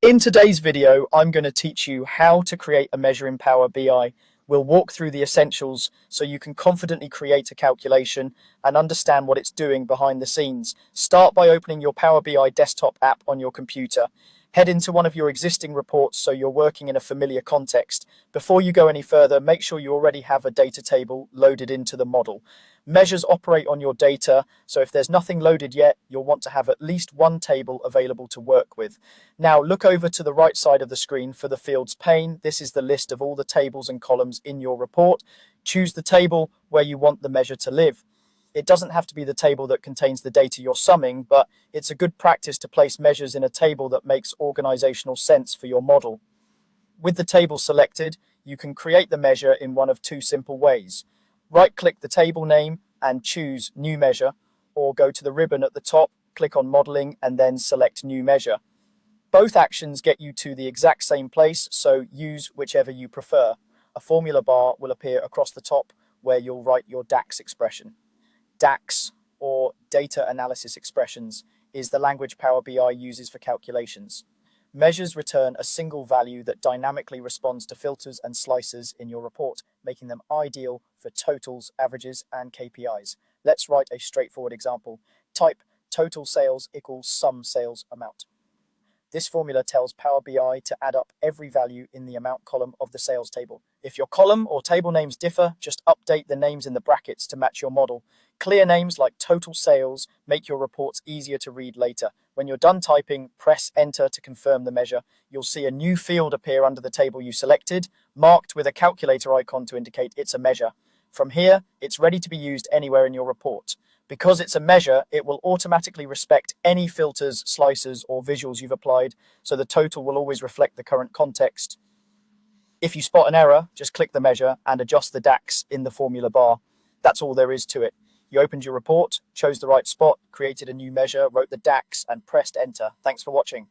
In today's video, I'm going to teach you how to create a measure in Power BI. We'll walk through the essentials so you can confidently create a calculation and understand what it's doing behind the scenes. Start by opening your Power BI desktop app on your computer. Head into one of your existing reports so you're working in a familiar context. Before you go any further, make sure you already have a data table loaded into the model. Measures operate on your data, so if there's nothing loaded yet, you'll want to have at least one table available to work with. Now look over to the right side of the screen for the fields pane. This is the list of all the tables and columns in your report. Choose the table where you want the measure to live. It doesn't have to be the table that contains the data you're summing, but it's a good practice to place measures in a table that makes organizational sense for your model. With the table selected, you can create the measure in one of two simple ways. Right-click the table name and choose New Measure, or go to the ribbon at the top, click on Modeling, and then select New Measure. Both actions get you to the exact same place, so use whichever you prefer. A formula bar will appear across the top where you'll write your DAX expression. DAX, or Data Analysis Expressions, is the language Power BI uses for calculations. Measures return a single value that dynamically responds to filters and slices in your report, making them ideal for totals, averages, and KPIs. Let's write a straightforward example. Type total sales equals sum sales amount. This formula tells Power BI to add up every value in the amount column of the sales table. If your column or table names differ, just update the names in the brackets to match your model. Clear names like total sales make your reports easier to read later. When you're done typing, press enter to confirm the measure. You'll see a new field appear under the table you selected, marked with a calculator icon to indicate it's a measure. From here, it's ready to be used anywhere in your report. Because it's a measure, it will automatically respect any filters, slices, or visuals you've applied, so the total will always reflect the current context. If you spot an error, just click the measure and adjust the DAX in the formula bar. That's all there is to it. You opened your report, chose the right spot, created a new measure, wrote the DAX, and pressed enter. Thanks for watching.